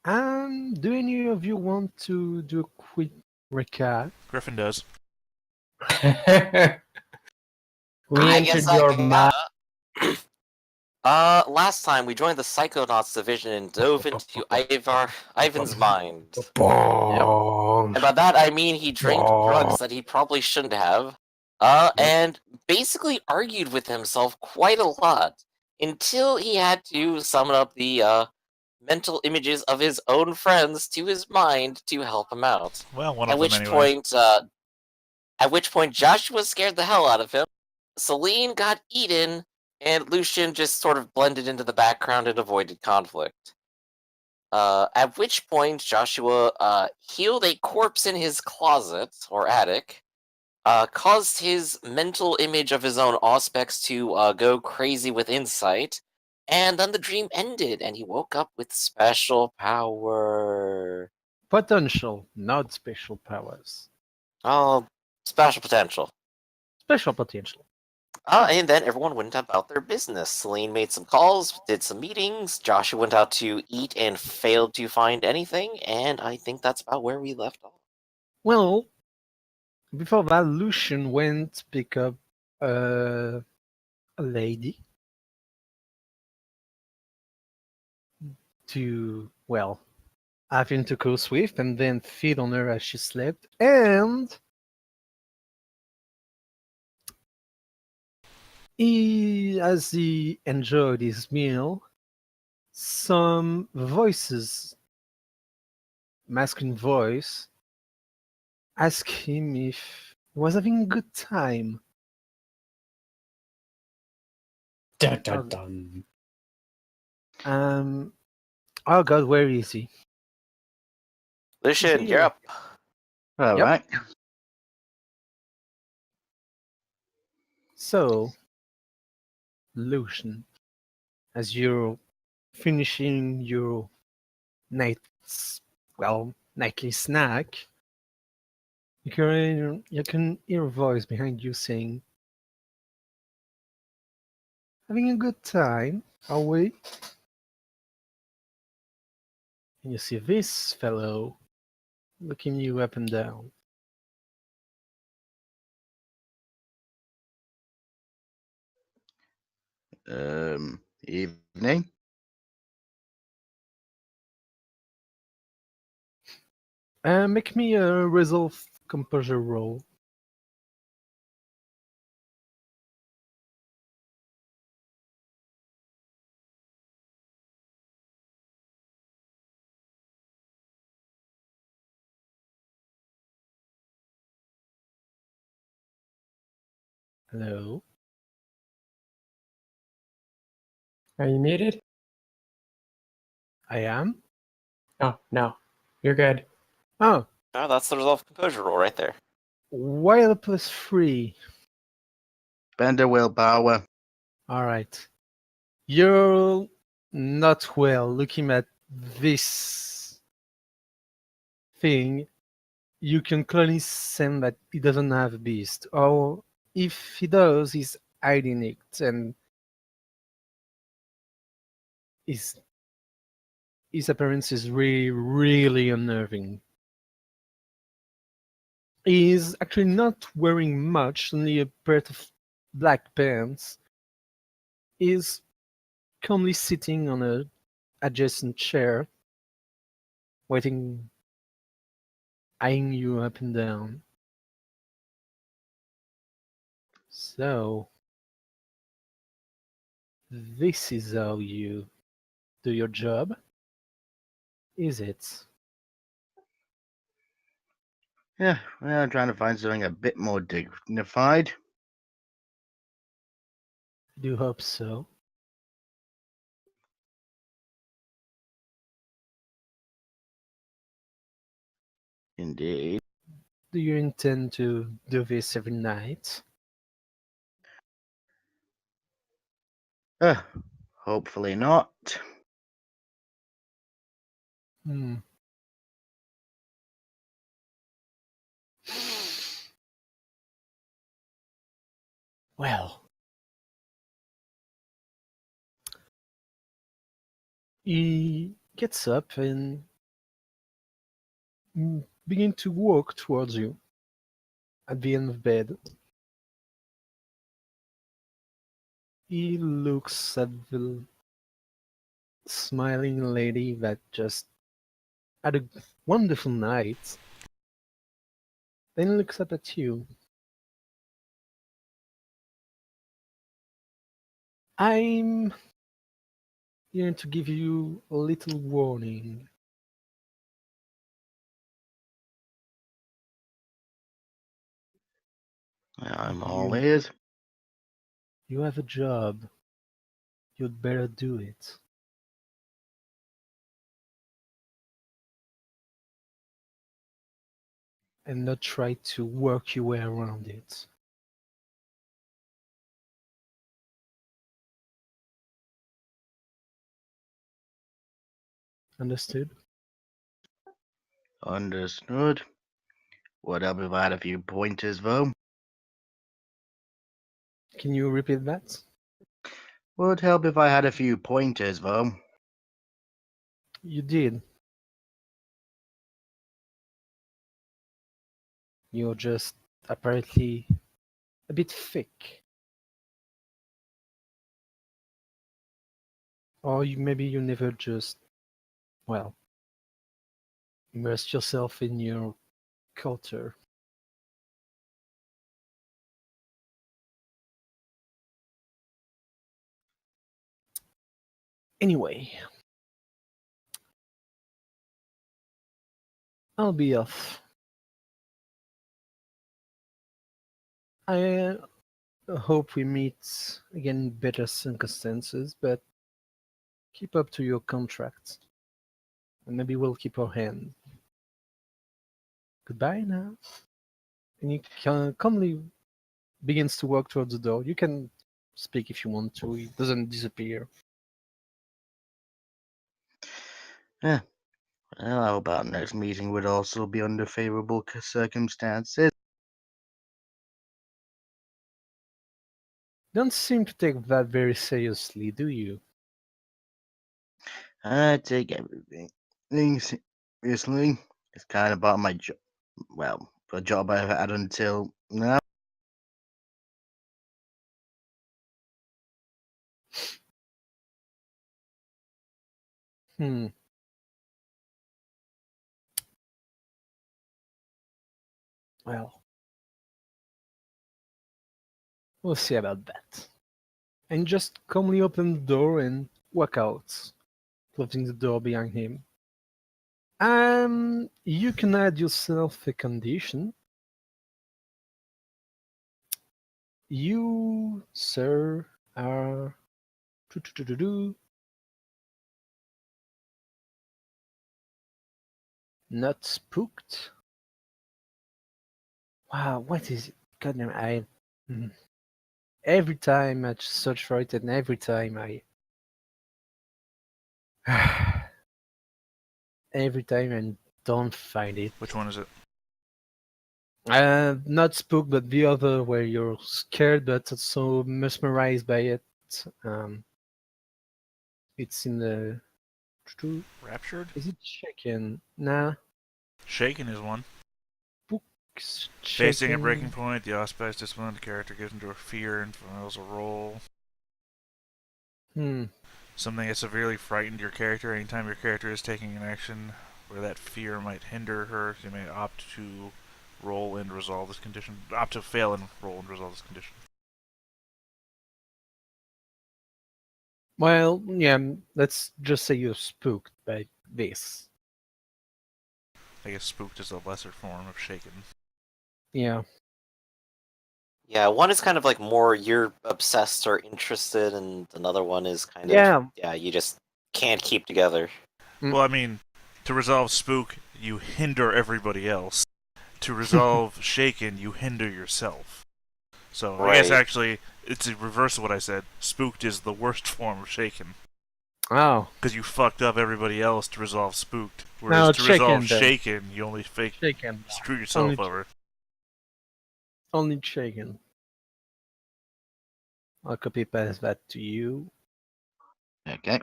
Do any of you want to do a quick recap? Griffin does. We I entered guess I your mind. Last time we joined the Psychonauts division and dove into Ivan's mind. Bong. And by that I mean he drank drugs that he probably shouldn't have. And basically argued with himself quite a lot until he had to summon up the mental images of his own friends to his mind to help him out. Well, one At of them which anyway. point, Joshua scared the hell out of him. Celine got eaten, and Lucian just sort of blended into the background and avoided conflict. At which point, Joshua healed a corpse in his closet or attic, caused his mental image of his own Auspex to go crazy with insight, and then the dream ended, and he woke up with special power. Potential, not special powers. Oh, special potential. Special potential. And then everyone went about their business. Celine made some calls, did some meetings. Joshua went out to eat and failed to find anything. And I think that's about where we left off. Well, before that, Lucian went to pick up a lady to, well, have intercourse with and then feed on her as she slept. And as he enjoyed his meal, some voices, masculine voice, asked him if he was having a good time. Dun, dun, dun. Oh God, where is he? Lucian, you're Here. up. All Yep. right. So, Lucian, as you're finishing your nightly snack, you can hear a voice behind you saying, "Having a good time, are we?" And you see this fellow looking you up and down. Evening. Make me a resolve composure roll. Hello? Are you muted? I am? Oh, no. You're good. Oh, Oh, that's the resolve composure roll right there. while plus 3. Bender willpower. Alright. You're not well looking at this thing. You can clearly sense that he doesn't have a beast. Or if he does, he's hiding it, and his appearance is really, really unnerving. He's actually not wearing much, only a pair of black pants. He's calmly sitting on a adjacent chair, waiting, eyeing you up and down. So, this is how you do your job, is it? Yeah, well, I'm trying to find something a bit more dignified. I do hope so. Indeed. Do you intend to do this every night? Hopefully not. Hmm. Well, he gets up and begin to walk towards you at the end of bed. He looks at the smiling lady that just had a wonderful night, then looks up at you. I'm here to give you a little warning. I'm all ears. You have a job. You'd better do it. And not try to work your way around it. Understood? Understood. Would help if I had a few pointers, though. Can you repeat that? Would help if I had a few pointers, though. You did. You're just apparently a bit thick. Or maybe you never just, well, immersed yourself in your culture. Anyway, I'll be off. I hope we meet again in better circumstances, but keep up to your contract. And maybe we'll keep our hand. Goodbye now. And he calmly begins to walk towards the door. You can speak if you want to. He doesn't disappear. Yeah. Well, I hope our next meeting would also be under favorable circumstances. Don't seem to take that very seriously, do you? I take everything seriously. It's kind of about my job. Well, a job I've had until now. Hmm. Well, we'll see about that. And just calmly open the door and walk out, closing the door behind him. You can add yourself a condition. You, sir, are not spooked. Wow, what is it? Goddamn, mm. Every time I search for it, and every time every time I don't find it. Which one is it? Not spooked, but the other where you're scared but also mesmerized by it. Um, it's in the. Raptured? Is it shaken? Nah. Shaken is one. Books Facing a shaken. breaking point, the auspice discipline, the character gives into a fear and fails a roll. Hmm. Something that severely frightened your character. Anytime your character is taking an action where that fear might hinder her, you may opt to roll and resolve this condition. Opt to fail and roll and resolve this condition. Well, yeah, let's just say you're spooked by this. I guess spooked is a lesser form of shaken. Yeah. Yeah, one is kind of like more you're obsessed or interested, and another one is kind of you just can't keep together. Well, I mean, to resolve spook, you hinder everybody else. To resolve shaken, you hinder yourself. So I guess Right. actually it's the reverse of what I said. Spooked is the worst form of shaken. Oh. Because you fucked up everybody else to resolve spooked. No, Whereas to resolve shaken, then. shaken, you only Shaken. screw yourself over. Only shaken. I'll copy paste that to you. Okay.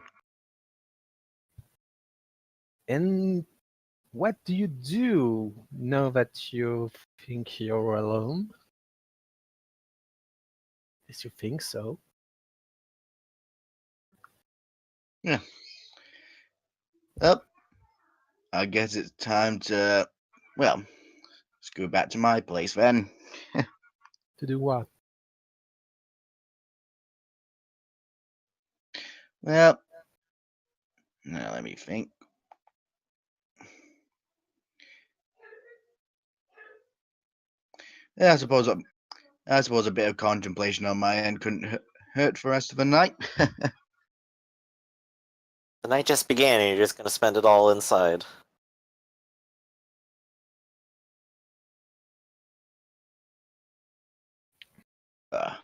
And what do you do now that you think you're alone? Yes, you think so. Yeah. Well, I guess it's time to, well, let's go back to my place then. To do what? Well, now let me think. Yeah, I suppose a bit of contemplation on my end couldn't hurt for the rest of the night. The night just began, and you're just gonna spend it all inside. uh,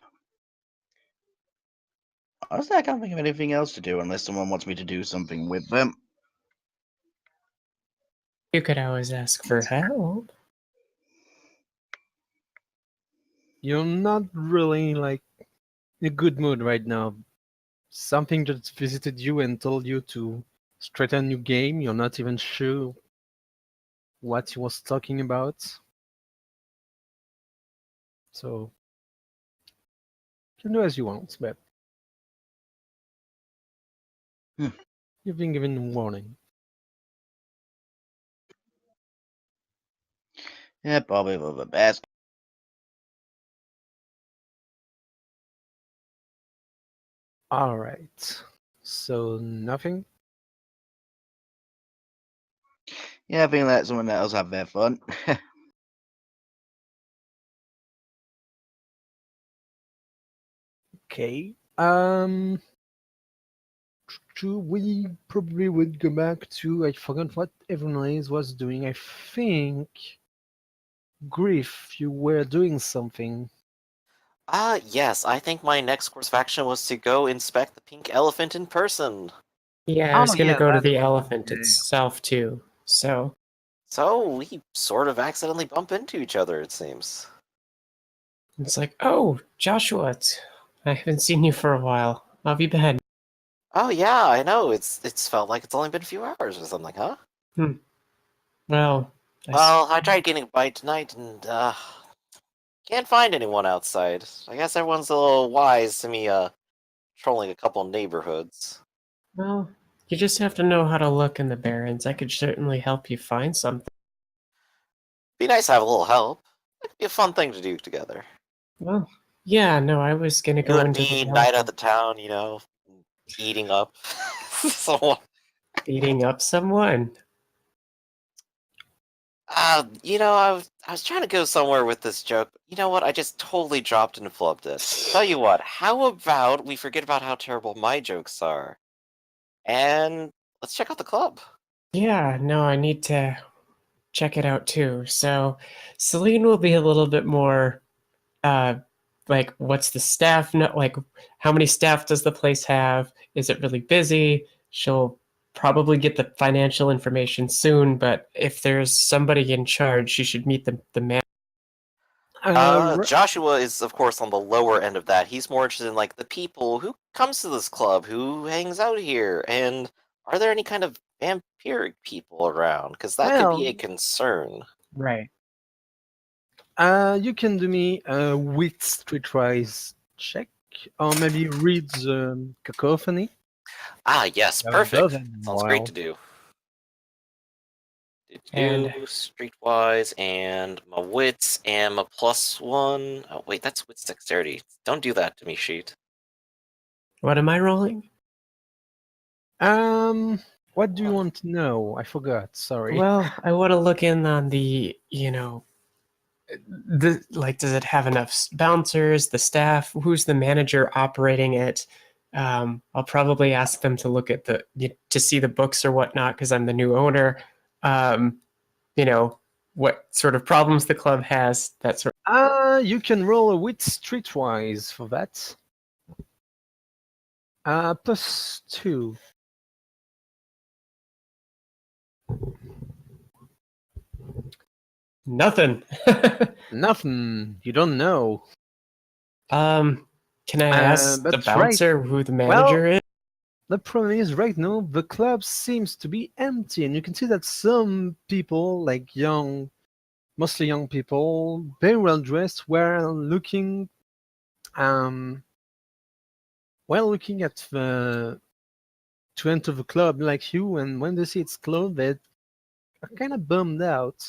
Honestly, I can't think of anything else to do unless someone wants me to do something with them. You could always ask for help. You're not really like in a good mood right now. Something just visited you and told you to straighten your game. You're not even sure what he was talking about. So you can do as you want, but Hmm. you've been given warning. Yeah, probably for the best. All right. So nothing. Yeah, I think let someone else have their fun. Okay. We probably would go back to I forgot what everyone else was doing. I think Griff, you were doing something. Yes, I think my next course of action was to go inspect the pink elephant in person. Yeah, I Oh was gonna yeah, go to that the one. elephant Yeah, yeah. itself too. So So we sort of accidentally bump into each other, it seems. it's like, oh, Joshua, I haven't seen you for a while. How have you been? Oh yeah, I know. It's felt like it's only been a few hours or something, huh? Well, Well, I tried getting a bite tonight and can't find anyone outside. I guess everyone's a little wise to me trolling a couple neighborhoods. well, you just have to know how to look in the barrens. I could certainly help you find something. Be nice to have a little help. It could be a fun thing to do together. Well, yeah, no, I was gonna You go and into the me, night at the elephant. town, eating up someone. Beating up someone. I was trying to go somewhere with this joke. But you know what? I just totally dropped and flubbed it. Tell you what, how about we forget about how terrible my jokes are, and let's check out the club. Yeah, no, I need to check it out too. So, Celine will be a little bit more uh like what's the staff like how many staff does the place have? Is it really busy? She'll probably get the financial information soon, but if there's somebody in charge, she should meet the man. R- Joshua is, of course, on the lower end of that. He's more interested in, like, the people who comes to this club, who hangs out here, and are there any kind of vampiric people around? Because that could be a well, concern. Right. you can do me a wit streetwise check, or maybe read the cacophony. Ah, yes, You haven't done that perfect. in a Sounds great while. to do. Do And streetwise and my wits and my +1. Oh wait, that's wits dexterity. Don't do that to me, sheet. what am I rolling? What do you want to know? I forgot. Sorry. Well, I want to look in on the, the like, does it have enough bouncers, the staff, who's the manager operating it? I'll probably ask them to look at to see the books or whatnot because I'm the new owner. Um, what sort of problems the club has, that sort. You can roll a wit streetwise for that. +2. Nothing. Nothing. You don't know. Can I ask the That's right. bouncer who the Well, manager is? the problem is right now the club seems to be empty, and you can see that some people, like mostly young people, very well dressed, were looking, um, looking at the to enter the club like you, and when they see it's closed, they are kind of bummed out.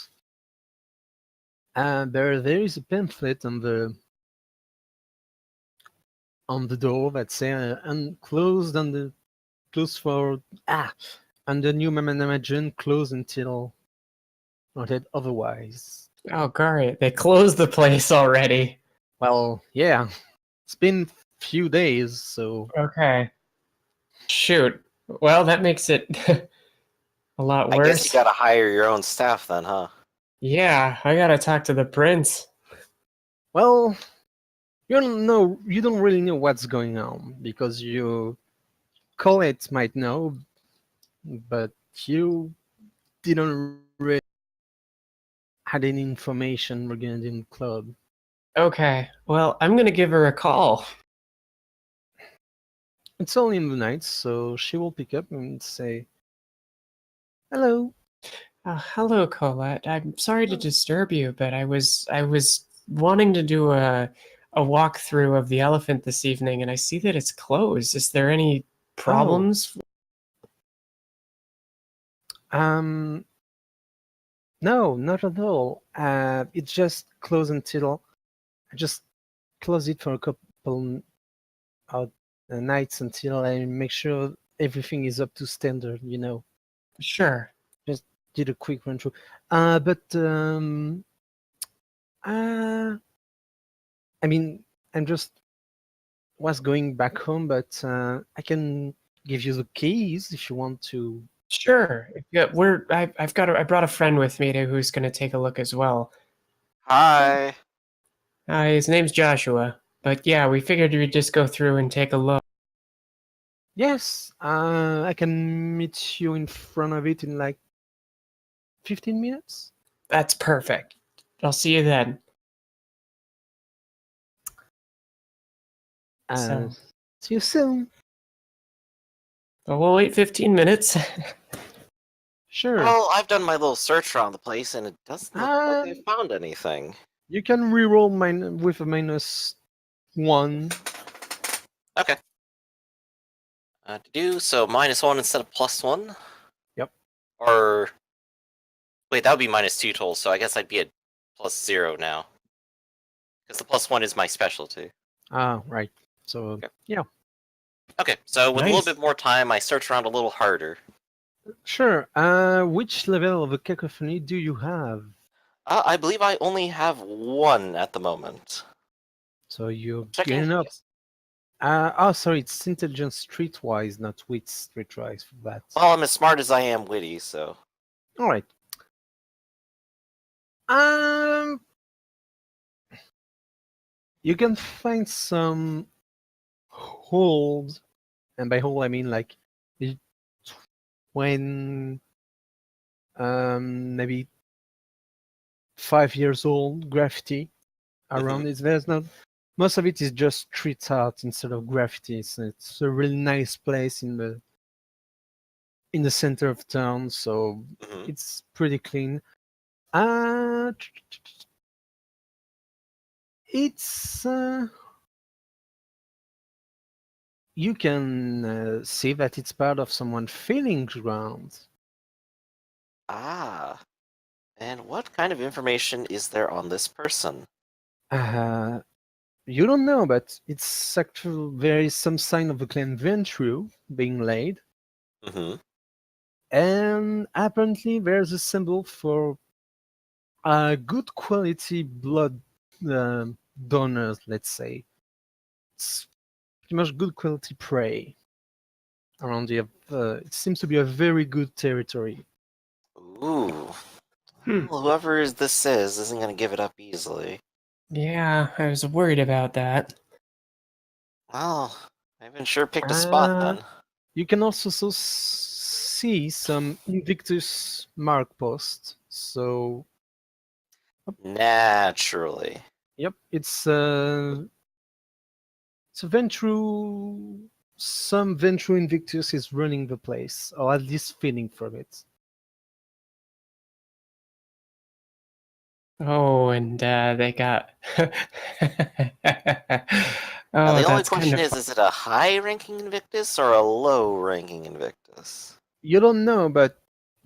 There is a pamphlet on the door that say unclosed and the closed for and the new management closed until noted otherwise. Oh, great. They closed the place already. Well, yeah, it's been few days, so Okay. Shoot. Well, that makes it a lot I guess you worse. gotta hire your own staff then, huh? Yeah, I gotta talk to the prince. well, you don't really know what's going on because you Colette might know, but you didn't really had any information regarding the club. Okay, well, I'm gonna give her a call. It's only in the night, so she will pick up and say, "Hello." Hello, Colette. I'm sorry to disturb you, but I was wanting to do a walkthrough of the elephant this evening, and I see that it's closed. Is there any problems? Um, no, not at all. It's just closed until I just close it for a couple of nights until I make sure everything is up to standard. Sure. Just did a quick run through. But uh, I mean, I'm just was going back home, but I can give you the keys if you want to. Sure. Yeah, I brought a friend with me who's gonna take a look as well. Hi. His name's Joshua. But yeah, we figured we'd just go through and take a look. Yes, I can meet you in front of it in like 15 minutes. That's perfect. I'll see you then. Uh, So, See you soon. but we'll wait 15 minutes. Sure. Well, I've done my little search around the place, and it doesn't look like I Um, found anything. you can reroll mine with a -1. Okay. To do so, -1 instead of +1. Yep. Or wait, that would be -2 total. So I guess I'd be at +0 now, because the +1 is my specialty. Right. So Okay. yeah, Okay, so with a little Nice. bit more time, I search around a little harder. sure. Which level of a cacophony do you have? I believe I only have one at the moment. So you're Checking. getting up. Yes. Sorry, it's intelligence streetwise, not wit streetwise for that. Well, I'm as smart as I am witty, so. All right. Um, you can find some holes, and by hole I mean like it- when maybe 5 years old graffiti around it. There's not most of it is just street art instead of graffiti. So it's a really nice place in the center of town, so Mhm. it's pretty clean. Uh, it's you can see that it's part of someone feeling ground. Ah. And what kind of information is there on this person? Uh, you don't know, but it's actually there is some sign of the clan Ventru being laid, Mm-hmm. and apparently there's a symbol for good quality blood donors. Let's say it's pretty much good quality prey around the. It seems to be a very good territory. Ooh. Hmm. Well, whoever this is isn't going to give it up easily. Yeah, I was worried about that. Well, I haven't sure picked a spot Uh, then. you can also see some Invictus mark post. So, Naturally. yep, it's a Ventru some Ventru Invictus is running the place, or at least feeding from it. Oh, and they got. Now, Oh, the only that's kind question of. is it a high-ranking Invictus or a low-ranking Invictus? You don't know, but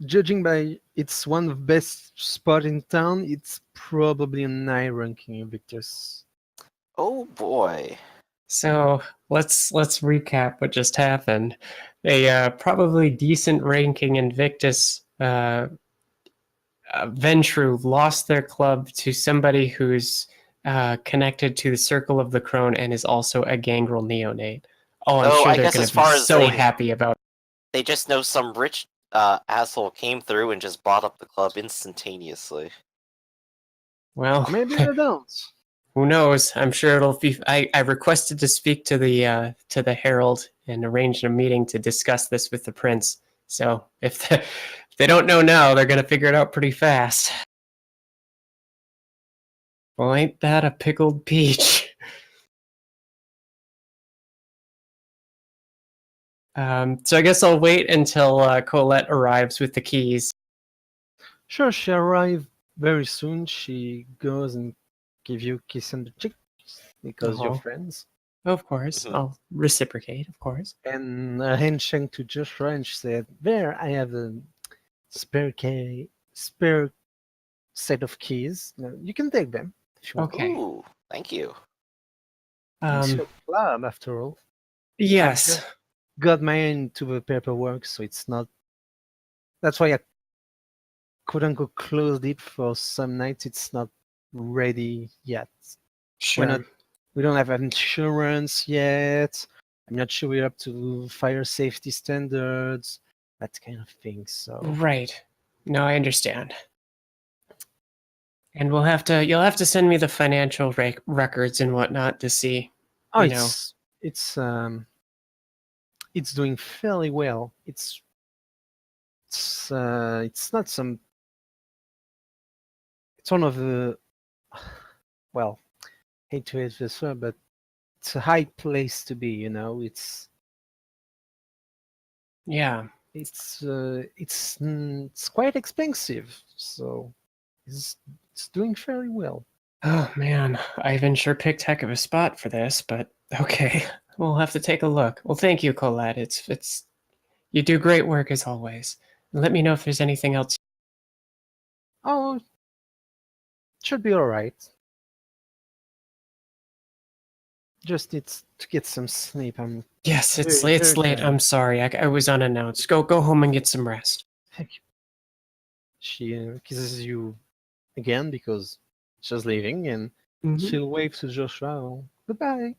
judging by it's one of the best spot in town, it's probably a high ranking Invictus. Oh boy. So let's recap what just happened. A probably decent ranking Invictus Ventru lost their club to somebody who's connected to the Circle of the Crone and is also a gangrel neonate. Oh, I'm So sure I they're guess going as to be far as so happy about. they just know some rich asshole came through and just bought up the club instantaneously. Well, Maybe they don't. who knows? I'm sure it'll be. I requested to speak to the herald and arrange a meeting to discuss this with the prince. So if they don't know now, they're going to figure it out pretty fast. Well, ain't that a pickled peach? So I guess I'll wait until Colette arrives with the keys. Sure, she arrived very soon. She goes and give you a kiss on the cheek because you're Oh, friends. of course. Mhm. I'll reciprocate, of course. And a handshake to Joshua, and she said, "There, I have a spare set of keys. Now, you can take them if you want." Okay. Ooh, thank you. It's Um, your club, after all. I've yes. just got my hand to the paperwork, so it's not. That's why I quote unquote closed it for some nights. It's not ready yet. Sure. We don't have insurance yet. I'm not sure we're up to fire safety standards, that kind of thing. So Right. No, I understand. And you'll have to send me the financial records and whatnot to see. oh, You know. it's doing fairly well. It's not some. It's one of the, well, hate to use this word, but it's a high place to be. Yeah. It's quite expensive, so it's doing fairly well. Oh man, Ivan sure picked heck of a spot for this, but okay. We'll have to take a look. Well, thank you, Colette. It's you do great work as always. Let me know if there's anything else. Oh, should be all right. Just need to get some sleep. Yes, it's Very, it's very late. tired. I'm sorry. I was unannounced. Go home and get some rest. Thank you. She kisses you again because she's leaving, and Mhm. she'll wave to Joshua. "Oh, goodbye.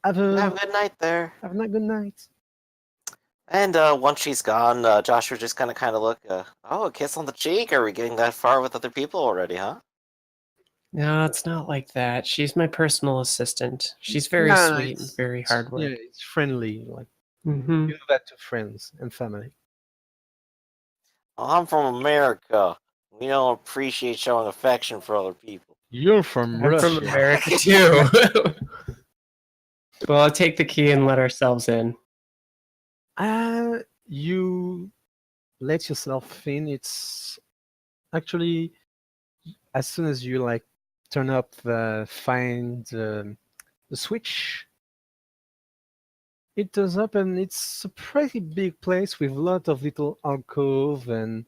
Have a good night there. Have a good night." And once she's gone, Joshua just kind of look. Oh, a kiss on the cheek. Are we getting that far with other people already, huh? No, it's not like that. She's my personal assistant. She's very No, sweet and very hard yeah, work. it's friendly. Like Mm-hmm. you do that to friends and family. Well, I'm from America. We don't appreciate showing affection for other people. You're from I'm Russia. from America too. Well, I'll take the key and let ourselves in. You let yourself in. It's actually as soon as you like turn up the switch, it does up, and it's a pretty big place with a lot of little alcove, and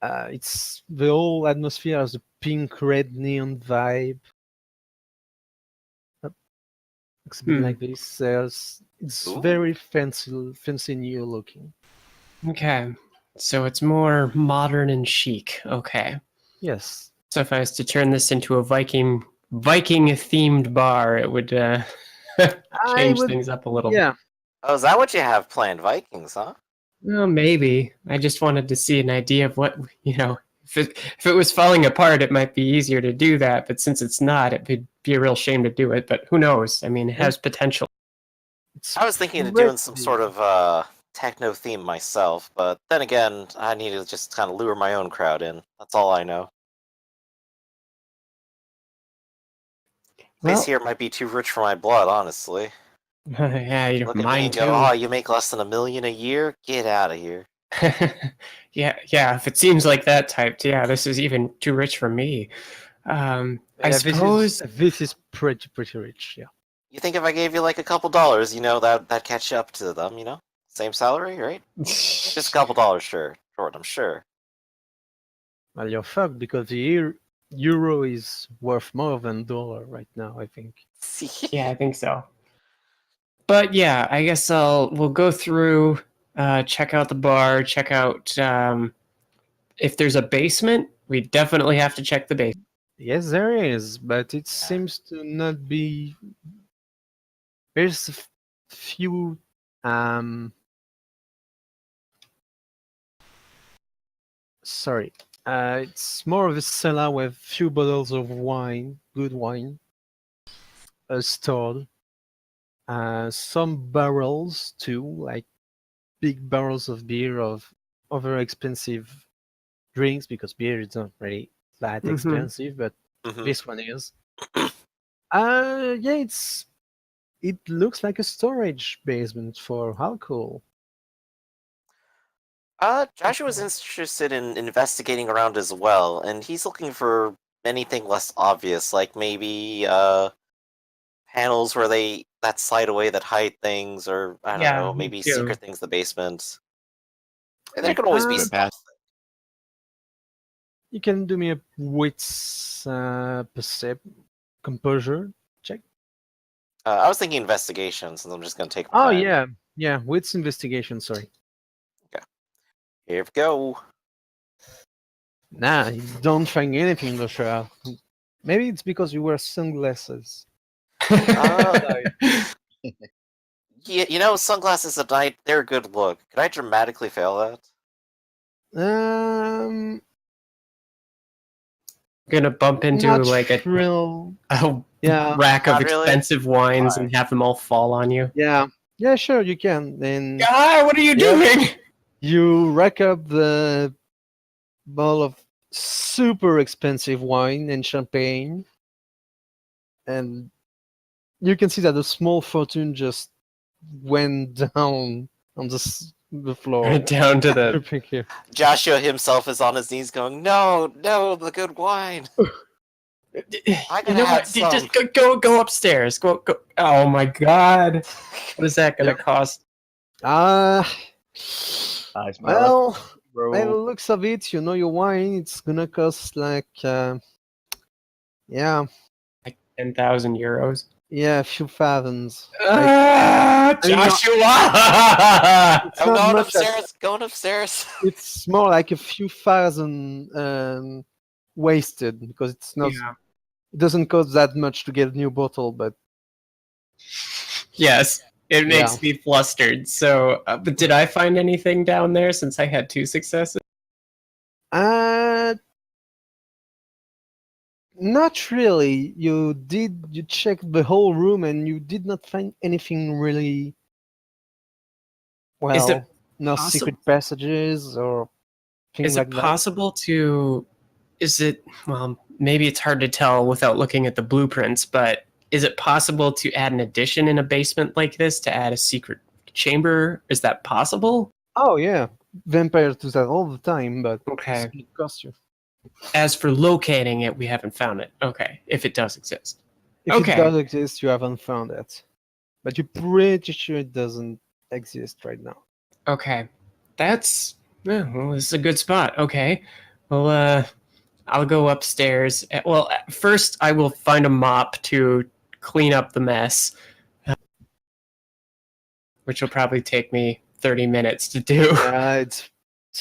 it's the whole atmosphere has a pink red neon vibe. Looks a bit like this. It's Ooh. very fancy new looking. Okay. So it's more modern and chic. Okay. Yes. So if I was to turn this into a Viking themed bar, it would change things up a little. Yeah. Oh, is that what you have planned, Vikings, huh? Well, maybe. I just wanted to see an idea of what, if it was falling apart, it might be easier to do that. But since it's not, it would be a real shame to do it. But who knows? I mean, it has potential. It's I was thinking of pretty doing some big. sort of techno theme myself, but then again, I need to just kind of lure my own crowd in. That's all I know. Place Well, here might be too rich for my blood, honestly. Yeah, Look at me mine and too. go, oh, you make less than $1 million a year? Get out of here. Yeah. If it seems like that type, yeah, this is even too rich for me. I Yeah, suppose. this is pretty rich. Yeah. You think if I gave you like a couple dollars, that'd catch you up to them, Same salary, right? Just a couple dollars, sure. Short, I'm sure. Well, you're fucked because the euro is worth more than dollar right now. I think. Yeah, I think so. But yeah, I guess we'll go through, check out the bar, check out if there's a basement. We definitely have to check the basement. Yes, there is, but it seems to not be. There's a few. Sorry. It's more of a cellar with few bottles of wine, good wine, stored. Some barrels too, like big barrels of beer of other expensive drinks, because beer is not really that Mhm. expensive, but Mhm. this one is. Yeah, it looks like a storage basement for alcohol. Joshua's interested in investigating around as well, and he's looking for anything less obvious, like maybe panels that slide away that hide things, or I don't Yeah, know, me maybe too. secret things in the basement. And there could always be Uh, stuff. You can do me a wits composure check. I was thinking investigation, since I'm just gonna take Oh time. yeah, wits investigation. Sorry. Here we go. Nah, you don't find anything, Joshua. Maybe it's because you wear sunglasses. Sunglasses at night, they're a good look. Could I dramatically fail that? Gonna bump into Not like real. a Yeah, rack of Not really? expensive wines Alright. and have them all fall on you. yeah, sure you can. Then What are you Yeah. doing? you rack up the bottle of super expensive wine and champagne, and you can see that a small fortune just went down on the floor. Down to the. Dripping here. Joshua himself is on his knees going, no, the good wine. I You gotta know have what? You just some. go upstairs. Go. Oh my god! What is that gonna Yep. cost? I I smell well, it, by the bro. looks of it, your wine, it's gonna cost like yeah, Like 10,000 euros. a few thousands. Joshua! It's I'm not going much. going upstairs. It's more like a few thousand wasted, because it's not. Yeah. It doesn't cost that much to get a new bottle, but Yes, it Yeah. makes me flustered. So, but did I find anything down there since I had 2 successes? Not really. You checked the whole room and you did not find anything really. Is it No possi- secret passages or things Is like it that. possible to? Is it well? Maybe it's hard to tell without looking at the blueprints, but is it possible to add an addition in a basement like this to add a secret chamber? Is that possible? Oh yeah, vampires do that all the time, but Okay. it's gonna cost you. As for locating it, we haven't found it. Okay, if it does exist. If Okay. it does exist, you haven't found it, but you're pretty sure it doesn't exist right now. Okay, that's well, this is a good spot. Okay, well, I'll go upstairs. Well, first I will find a mop to clean up the mess, which will probably take me 30 minutes to do. Yeah, it's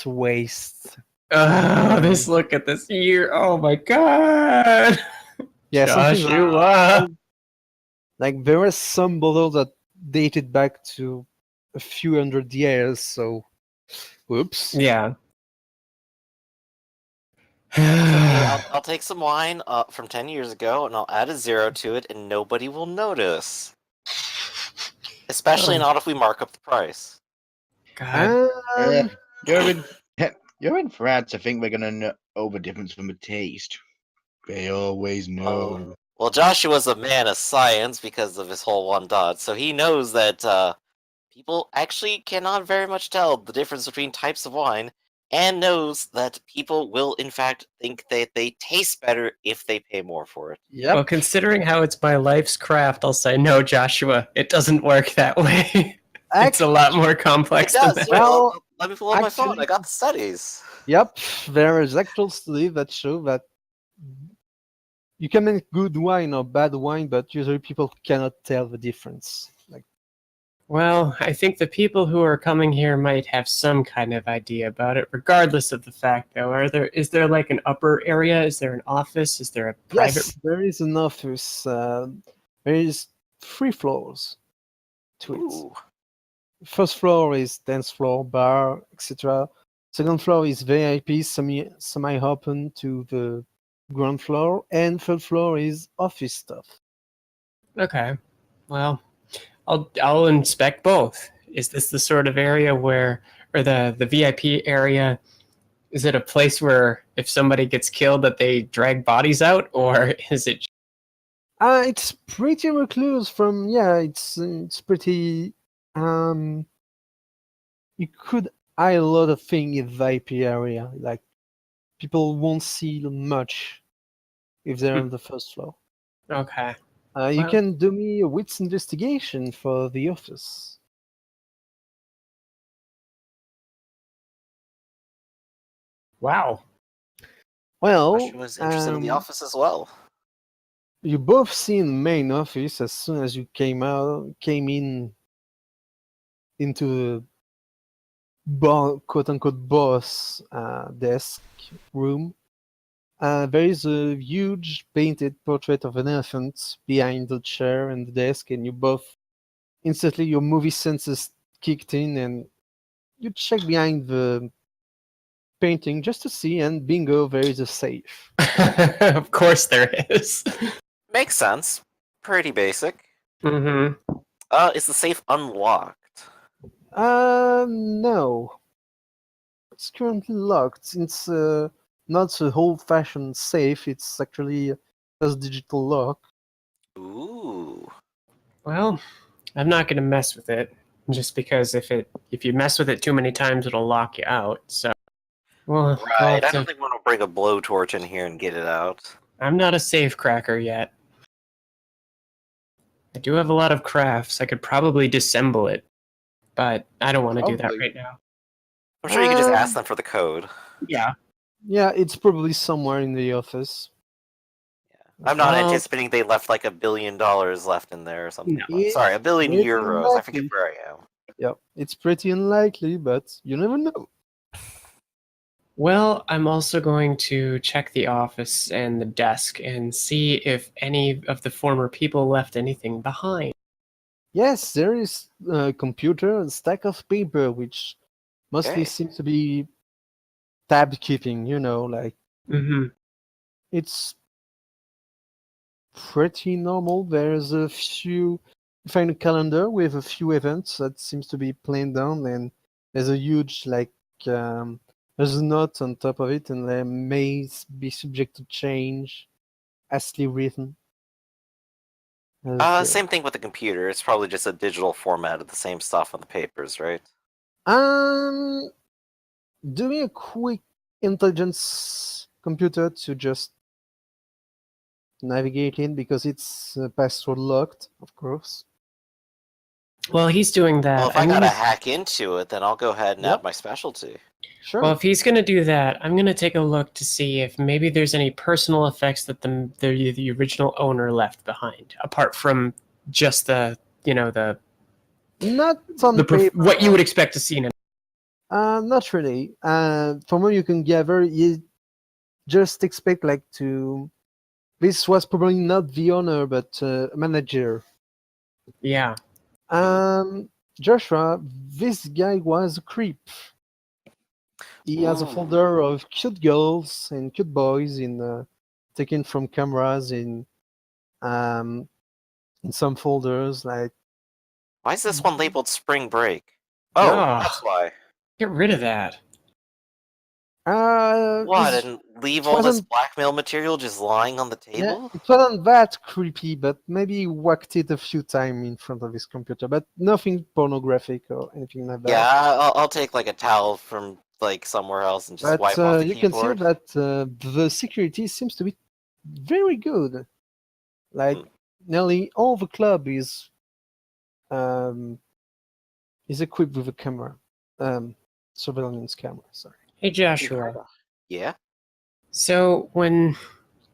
a waste. Oh, look at this year. Oh my god. Yeah, something Joshua. like there were some bottles that dated back to a few hundred years, so whoops. Yeah. Okay, I'll take some wine from 10 years ago and I'll add a 0 to it and nobody will notice. Especially Oh. not if we mark up the price. God. You're in France. I think we're gonna know the difference from a taste. They always know. Well, Joshua's a man of science because of his whole one dot, so he knows that people actually cannot very much tell the difference between types of wine, and knows that people will in fact think that they taste better if they pay more for it. Yep. Well, considering how it's my life's craft, I'll say no, Joshua. It doesn't work that way. It's a lot more It complex than does. that. Well, Let me pull up my phone. actually- I got the studies. Yep, there is actual study that show that you can make good wine or bad wine, but usually people cannot tell the difference. Like, Well, I think the people who are coming here might have some kind of idea about it, regardless of the fact, though. Is there like an upper area? Is there an office? Is there a private? yes, there is an office. There is 3 floors to it. Ooh. First floor is dance floor, bar, etc. Second floor is VIP, semi open to the ground floor, and third floor is office stuff. Okay. Well, I'll inspect both. Is this the sort of area where, or the VIP area? Is it a place where if somebody gets killed that they drag bodies out, or is it? It's pretty recluse from it's pretty you could hide a lot of things in VIP area. Like people won't see much if they're on the first floor. Okay. You Well- can do me a wits investigation for the office. Wow. Well, Joshua's interested in the office as well. you both seen the main office as soon as you came in into the quote unquote boss desk room. There is a huge painted portrait of an elephant behind the chair and the desk, and you both instantly your movie senses kicked in, and you check behind the painting just to see, and bingo, there is a safe. Of course there is. Makes sense. Pretty basic. Mm-hmm. Is the safe unlocked? No. It's currently locked. It's not a old-fashioned safe. It's actually a digital lock. Ooh. Well, I'm not going to mess with it, just because if you mess with it too many times, it'll lock you out. So, well, Right. I don't think we're gonna bring a blowtorch in here and get it out. I'm not a safe cracker yet. I do have a lot of crafts. I could probably disassemble it, but I don't want to do that Probably. right now. I'm sure you can just Um, ask them for the code. Yeah. Yeah, it's probably somewhere in the office. I'm not Well- anticipating they left like $1 billion left in there or something. No. Well, sorry, 1 billion Pretty euros. I forget unlikely. where I am. Yep, it's pretty unlikely, but you never know. Well, I'm also going to check the office and the desk and see if any of the former people left anything behind. Yes, there is a computer, a stack of paper, which mostly Okay. seems to be tab keeping. Like Mm-hmm. it's pretty normal. There's a few. You find a calendar with a few events that seems to be planned down, and there's a huge there's a note on top of it, and they may be subject to change, asli written. Same thing with the computer. It's probably just a digital format of the same stuff on the papers, right? Do me a quick intelligence computer to just navigate in because it's password locked, of course. Well, he's doing that. Well, if I I'm gotta gonna- hack into it, then I'll go ahead and Yep. add my specialty. Sure. Well, if he's going to do that, I'm going to take a look to see if maybe there's any personal effects that the original owner left behind, apart from just the Not on paper. what you would expect to see in a. Not really. From what you can gather, you just expect this was probably not the owner, but a manager. Yeah. Joshua, this guy was a creep. He has a Ooh. folder of cute girls and cute boys taken from cameras in some folders. Like, Why is this one labeled Spring Break? Oh, Ah. that's why. Get rid of that. What, and leave it all this wasn't blackmail material just lying on the yeah, table? it wasn't that creepy, but maybe he whacked it a few times in front of his computer, but nothing pornographic or anything like that. Yeah, I'll take like a towel from like somewhere else and just But wipe off the you can see keyboard. that the security seems to be very good. Like Hmm. nearly all the club um, is equipped with a camera, surveillance camera. Sorry. Hey, Joshua. Yeah? So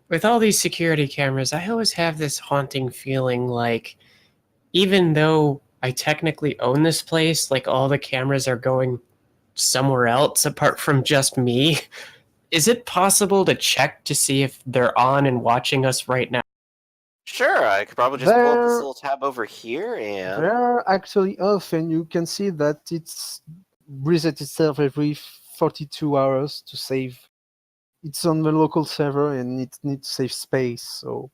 with all these security cameras, I always have this haunting feeling like even though I technically own this place, like all the cameras are going somewhere else apart from just me. Is it possible to check to see if they're on and watching us right now? Sure, I could probably just pull up this There, little tab over here and... there are actually often you can see that it's reset itself every 42 hours to save. It's on the local server and it needs to save space. So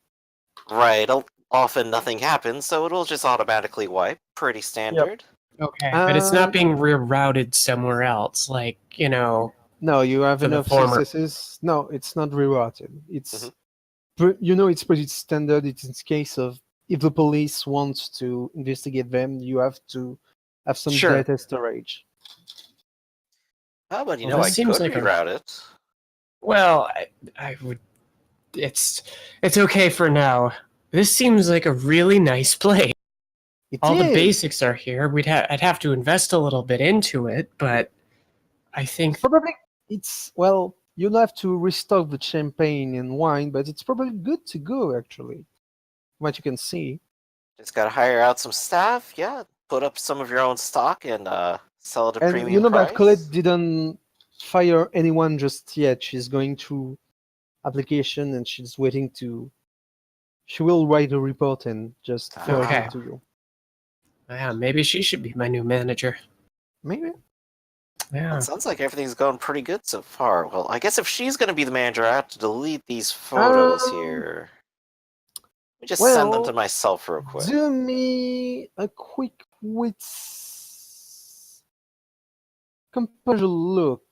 Right, often nothing happens, so it'll just automatically wipe. Pretty standard. Okay, but it's not being rerouted somewhere else, like, no, you have for the enough former. successes. No, it's not rerouted. It's Mhm. it's pretty standard. It's in case of if the police wants to investigate them, you have to have some Sure. data storage. How about, Well, I this seems could like a- reroute it. Well, I would. It's okay for now. This seems like a really nice place. It All the is. basics are here. I'd have to invest a little bit into it, but I think Probably it's well, you'll have to restock the champagne and wine, but it's probably good to go actually. What you can see. Just gotta hire out some staff, yeah. Put up some of your own stock and sell it at a And you premium know price. that Colette didn't fire anyone just yet. She's going through application and she's waiting to. She will write a report and just forward Okay. it to you. yeah, maybe she should be my new manager. Maybe. Yeah. It sounds like everything's going pretty good so far. Well, I guess if she's gonna be the manager, I have to delete these photos here. Let me just send them to Well, myself real quick. do me a quick wits composure look.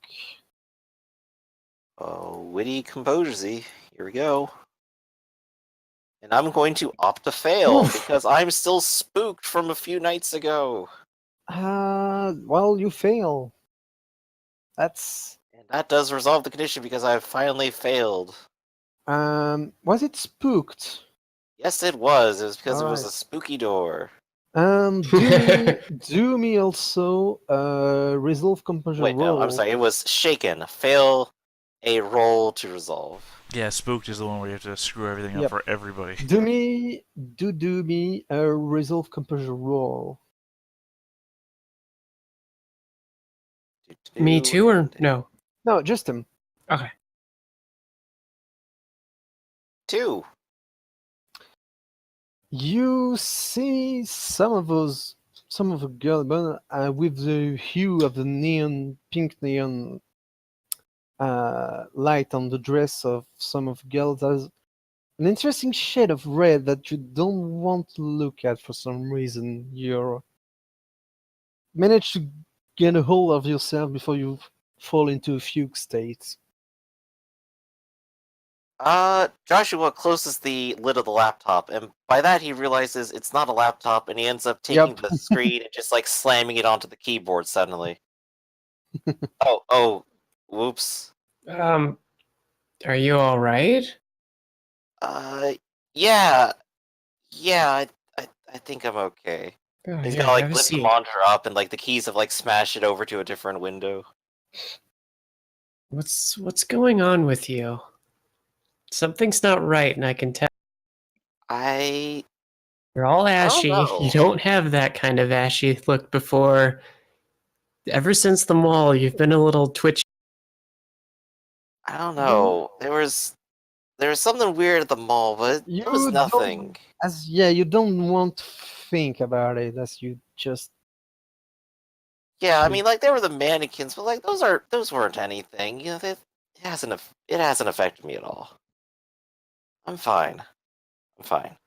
Oh, witty composure. Here we go. And I'm going to opt to fail Oof. because I'm still spooked from a few nights ago. Well, you fail. That's And that does resolve the condition because I've finally failed. was it spooked? Yes, it was. It was because it was a Alright. spooky door. Do me also resolve composure Wait, roll. no, I'm sorry. It was shaken. Fail a roll to resolve. Yeah, spooked is the one where you have to screw everything Yep. up for everybody. Do me a resolve composure roll. Me too, or no? No, just him. Okay. 2. You see some of the girl with the hue of the pink neon light on the dress of some of the girls has an interesting shade of red that you don't want to look at for some reason. You're manage to get a hold of yourself before you fall into a fugue state. Joshua closes the lid of the laptop, and by that he realizes it's not a laptop, and he ends up taking Yep. the screen and just like slamming it onto the keyboard suddenly. Whoops. Are you all right? Yeah, I think I'm okay. Oh, He's here, gonna like have a lift the seat. monitor up, and like the keys have like smashed it over to a different window. What's going on with you? Something's not right, and I can tell. I You're all don't ashy. know. You don't have that kind of ashy look before. Ever since the mall, you've been a little twitchy. I don't know. There was something weird at the mall, but it was You nothing. you don't want to think about it as you just Yeah, I mean, like there were the mannequins, but like those weren't anything. You know, it hasn't affected me at all. I'm fine. I'm fine.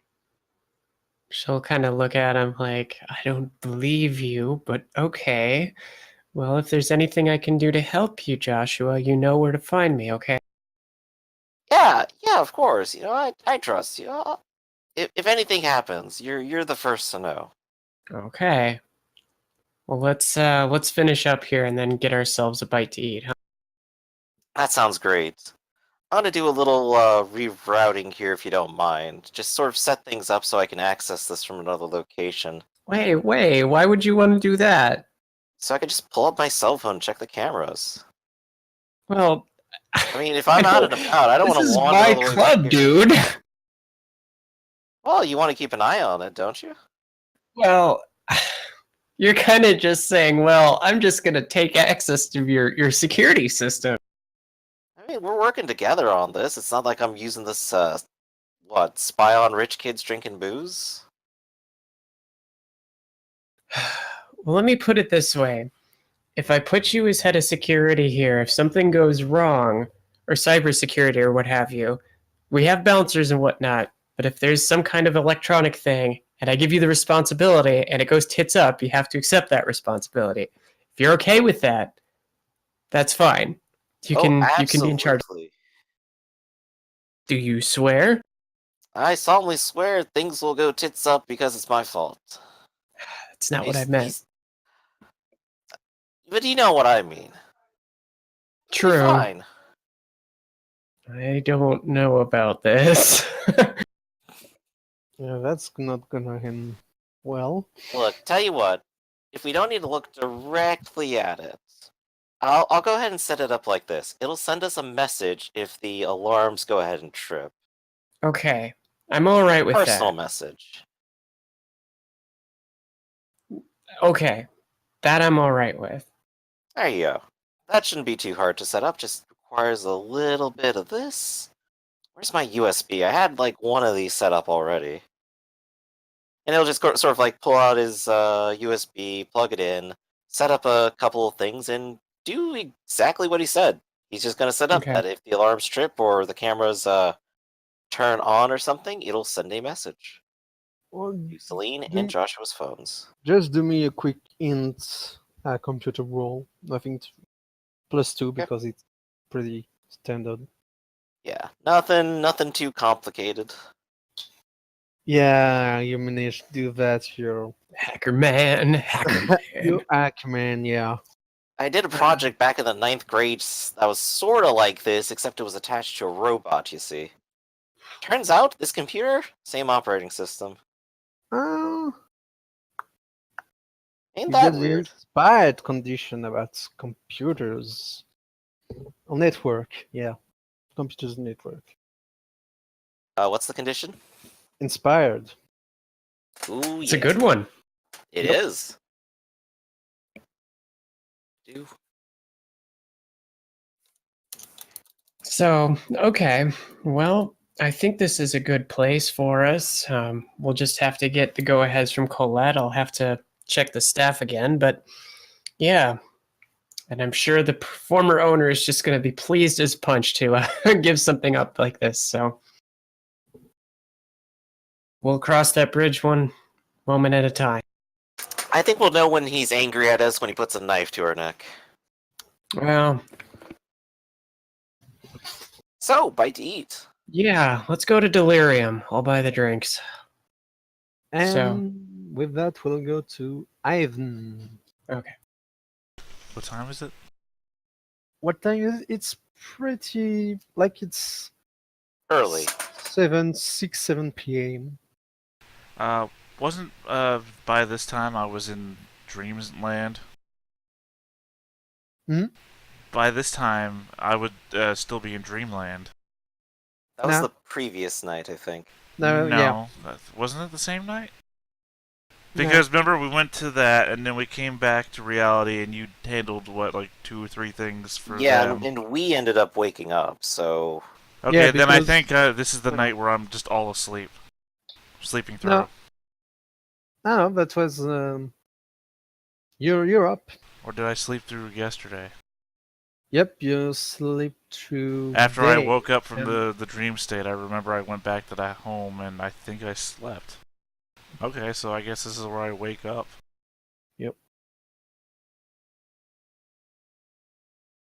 She'll kind of look at him like, I don't believe you, but okay. Well, if there's anything I can do to help you, Joshua, you know where to find me, okay? Yeah, of course. I trust you. If anything happens, you're the first to know. Okay. Well, let's finish up here and then get ourselves a bite to eat, huh? That sounds great. I'm gonna do a little rerouting here, if you don't mind. Just sort of set things up so I can access this from another location. Wait, why would you want to do that? So I can just pull up my cell phone and check the cameras. Well, I mean, if I'm out and about, I don't this want to is wander my all the way back club, here. dude. Well, you want to keep an eye on it, don't you? Well, you're kind of just saying, well, I'm just going to take access to your security system. I mean, we're working together on this. It's not like I'm using this, spy on rich kids drinking booze? Well, let me put it this way. If I put you as head of security here, if something goes wrong, or cybersecurity or what have you, we have bouncers and whatnot, but if there's some kind of electronic thing and I give you the responsibility and it goes tits up, you have to accept that responsibility. If you're okay with that, that's fine. You can be in charge. Absolutely. Do you swear? I solemnly swear things will go tits up because it's my fault. That's not what I He's- meant. he's- But you know what I mean. It'll be True. fine. I don't know about this. Yeah, that's not gonna end well. Look, tell you what. If we don't need to look directly at it, I'll go ahead and set it up like this. It'll send us a message if the alarms go ahead and trip. Okay. I'm all right with Personal that. message. Okay. That I'm all right with. There you go. That shouldn't be too hard to set up. Just requires a little bit of this. Where's my USB? I had like one of these set up already. And it'll just sort of like pull out his USB, plug it in, set up a couple of things, and do exactly what he said. He's just going to set up Okay. that if the alarms trip or the cameras turn on or something, it'll send a message Well, to Celine do and you- Joshua's phones. just do me a quick int computer roll. Nothing +2 because it's pretty standard. Yeah, nothing too complicated. Yeah, you managed to do that. You're Hacker man. Hacker man. you Ackman, yeah. I did a project back in the 9th grade that was sort of like this, except it was attached to a robot, you see. Turns out, this computer, same operating system. Uh, Ain't you that get the weird? inspired condition about computers. Network, yeah. Computers network. What's the condition? Inspired. Ooh, It's a good one. It Yep. is. Do So, okay. Well, I think this is a good place for us. We'll just have to get the go-aheads from Colette. I'll have to check the staff again, but yeah. And I'm sure the former owner is just going to be pleased as punch to give something up like this. So we'll cross that bridge one moment at a time. I think we'll know when he's angry at us when he puts a knife to our neck. Well, So, bite to eat. yeah, let's go to Delirium. I'll buy the drinks. And So- with that, we'll go to Ivan. Okay. What time is it? What time is it? It's pretty like it's Early. 7 p.m. Wasn't by this time I was in Dreamland? Hmm? By this time I would still be in Dreamland. That was No. the previous night, I think. No, yeah. Wasn't it the same night? No. Because remember we went to that and then we came back to reality and you handled what, like 2 or 3 things for Yeah, them. and we ended up waking up, so... Okay, Yeah, then I because- think this is the night where I'm just all asleep. Sleeping through. No. No, that was you're up. Or did I sleep through yesterday? Yep, you sleep through. After I day. woke up from and- the dream state, I remember I went back to that home and I think I slept. Okay, so I guess this is where I wake up.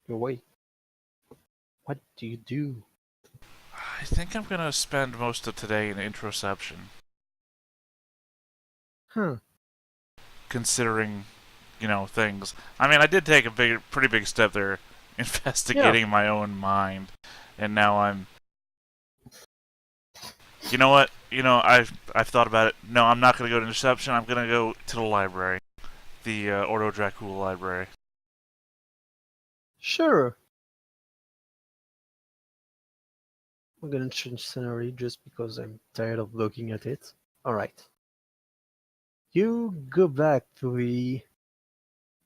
your way. What do you do? I think I'm gonna spend most of today in introspection, Huh. considering, things. I mean, I did take a pretty big step there, investigating my own mind, and now I'm. You know what? I've thought about it. No, I'm not gonna go to interception. I'm gonna go to the library, the Ordo Dracula library. Sure. I'm gonna change scenery just because I'm tired of looking at it. Alright. You go back to the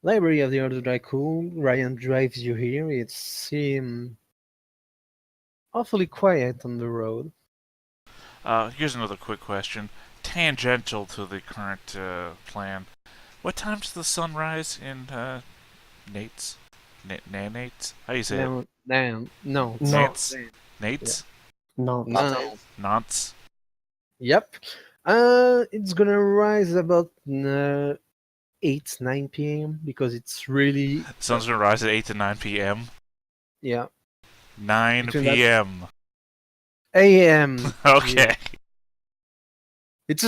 library of the Order Dracul. Ryan drives you here. It seems awfully quiet on the road. Here's another quick question, tangential to the current plan. What time does the sun rise in Nate's? Nanates? How do you say it? No. Nates? Nates? No. No. Nance? Yep. It's gonna rise about 8, 9 p.m. because it's really The sun's gonna rise at 8 to 9 p.m. yeah 9 Between that- p.m. a.m. Okay. Yeah. It's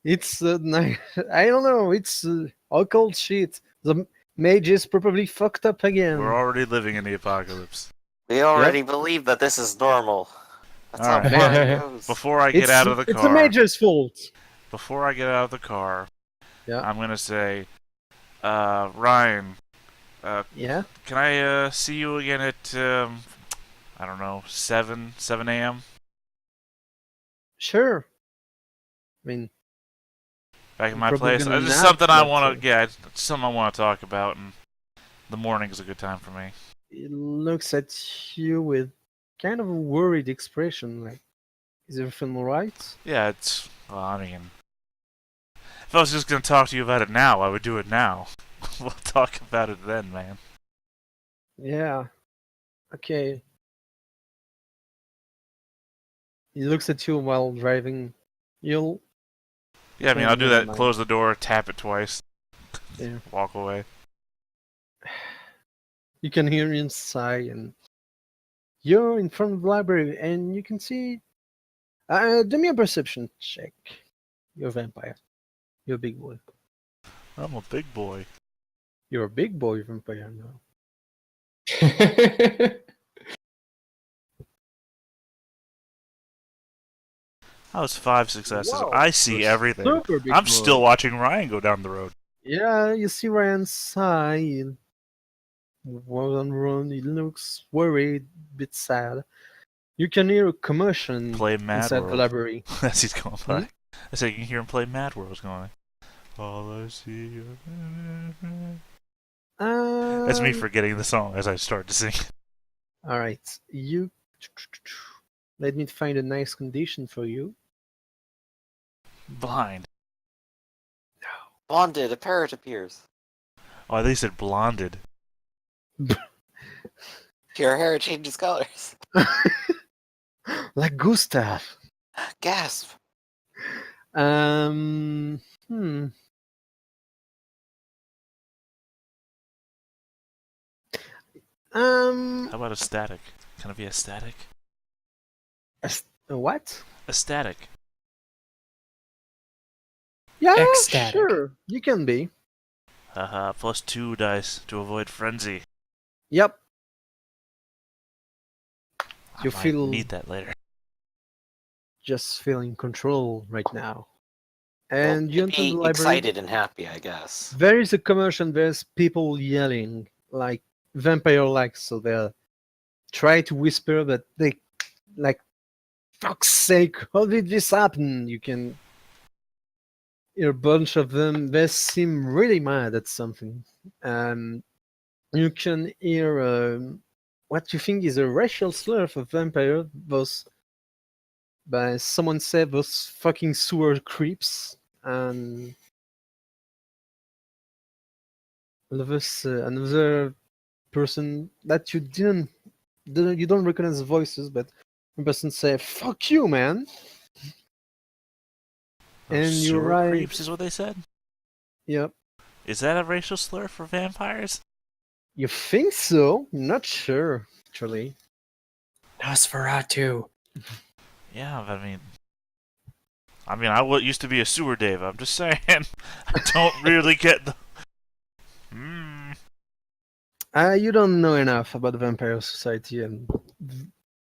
it's I don't know. It's occult shit. The mage is probably fucked up again. We're already living in the apocalypse. We already believe that this is normal. That's how Alright. far it goes. Before I get out of the It's the car, mage's fault. before I get out of the car, Yeah. I'm gonna say, Ryan, Yeah. can I see you again at I don't know, 7 a.m. Sure. I mean, back in You're my probably place? gonna It's nap, something I but, want to. Yeah, it's something I want to talk about, and the morning is a good time for me. it looks at you with kind of a worried expression. Like, is everything alright? Yeah, it's. Well, I mean, if I was just gonna talk to you about it now, I would do it now. We'll talk about it then, man. Yeah. Okay. He looks at you while driving. You'll Yeah, I mean, I'll do Never that. mind. Close the door, tap it twice, Yeah. walk away. You can hear him sigh, and you're in front of the library, and you can see. Do me a perception check. You're a vampire. You're a big boy. I'm a big boy. You're a big boy vampire now. That was 5 successes. Wow, I see you're everything. super big I'm boy. still watching Ryan go down the road. Yeah, you see Ryan sigh. And while on run, he looks worried, bit sad. You can hear a commotion Play Mad inside the World library. as he's going by. Hmm? I said you can hear him play Mad World going. All I see. That's me forgetting the song as I start to sing. All right, you. Let me find a nice condition for you. Blind. Bonded, a parrot appears. Oh, they said blonded. Your hair changes colors. Like Gustav. Gasp. Hmm. How about a static? Can it be a static? A what? A static. Yeah, Ecstatic. sure. You can be. Haha, plus 2 dice to avoid frenzy. Yep. I You might feel- need that later. Just feel in control right now. And Well, you enter be the library. excited and happy, I guess. There is a commotion. There's people yelling like vampire-like, so they'll try to whisper, but they like, fuck's sake, how did this happen? You can hear a bunch of them. They seem really mad at something. You can hear what you think is a racial slur for vampire. Those, by someone said, those fucking sewer creeps, and another person that you you don't recognize the voices, but one person say, "Fuck you, man!" Those And you sewer arrive. creeps is what they said? Yep. Is that a racial slur for vampires? You think so? Not sure, actually. Nosferatu. Yeah, used to be a sewer Dave. I'm just saying. I don't really get the. You don't know enough about the Vampire Society and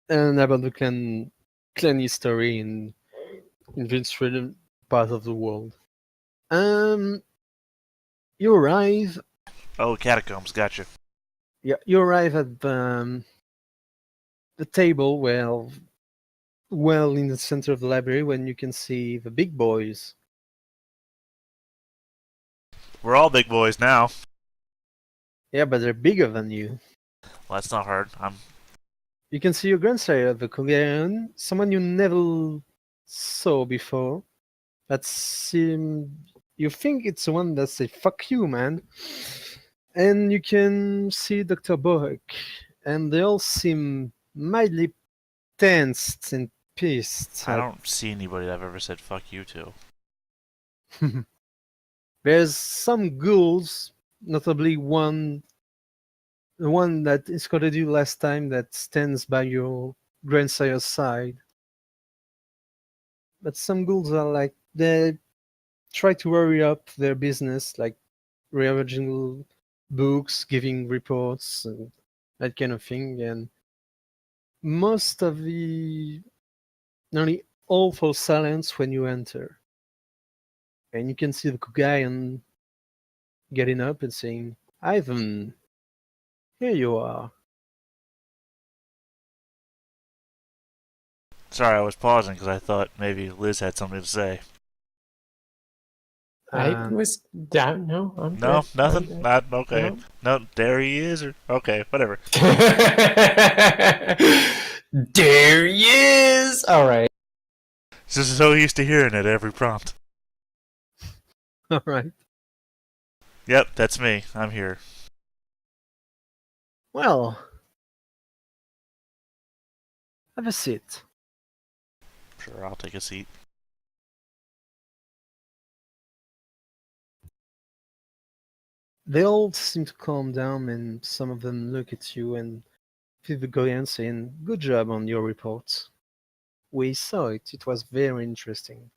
about the clan history in this really part of the world. Um, you arrive. Oh, catacombs. Gotcha. Yeah, you arrive at the table well in the center of the library when you can see the big boys. We're all big boys now. Yeah, but they're bigger than you. Well, that's not hard. You can see your grandsire, the Korean, someone you never saw before. You think it's the one that say "fuck you, man," and you can see Dr. Bohek, and they all seem mildly tensed and pissed. I don't see anybody I've ever said fuck you to. There's some ghouls, notably the one that escorted you last time that stands by your grandsire's side. But some ghouls are like they try to hurry up their business, like rearranging books, giving reports, and that kind of thing. And most of the nearly all fall silence when you enter. And you can see the Kugayan getting up and saying, "Ivan, here you are." Sorry, I was pausing because I thought maybe Liz had something to say. I Um, was down. No, I'm No, good. nothing. I'm Not okay. No. No, there he is. Or okay, whatever. There he is. All right. Just so used to hearing it every prompt. all right. Yep, that's me. I'm here. Well, have a seat. Sure, I'll take a seat. They all seem to calm down, and some of them look at you and feel the Goyan saying, "Good job on your report. We saw it. It was very interesting."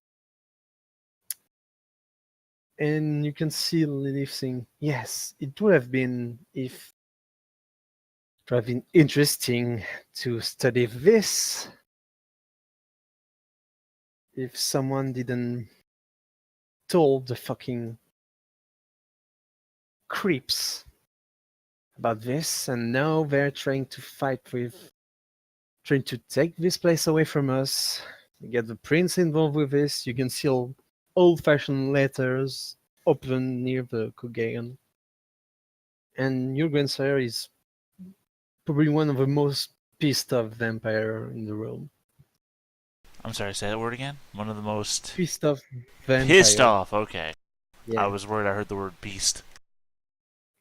And you can see Lilith saying, "Yes, it would have been if it would have been interesting to study this if someone didn't told the fucking creeps about this, and now they're trying to trying to take this place away from us. You get the prince involved with this. You can see old-fashioned letters open near the Kogayan. And your grandsire is probably one of the most pissed off vampire in the world. I'm sorry, say that word again? One of the most Pissed off vampire. pissed off. Okay. Yeah. I was worried I heard the word beast.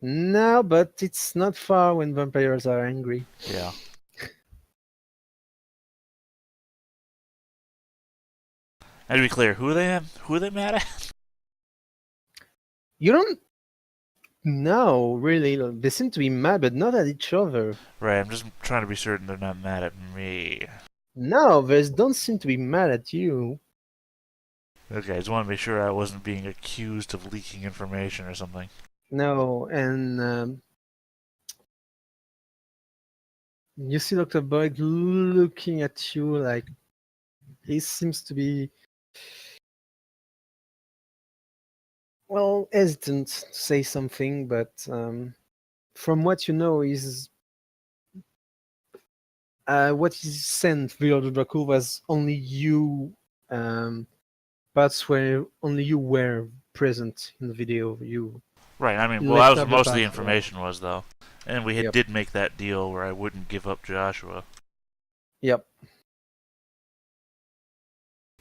No, but it's not far when vampires are angry. Yeah. And to be clear, who are they mad at? You don't know, really. They seem to be mad, but not at each other. Right, I'm just trying to be certain they're not mad at me. No, they don't seem to be mad at you. Okay, I just want to make sure I wasn't being accused of leaking information or something. No, and you see Dr. Boyd looking at you like he seems to be, well, hesitant to say something, but from what you know, what he sent via the Dracul was only you, parts where only you were present in the video. You Right, I mean, well, left that was out most of part, the information was, though. And we Yep. did make that deal where I wouldn't give up Joshua. Yep.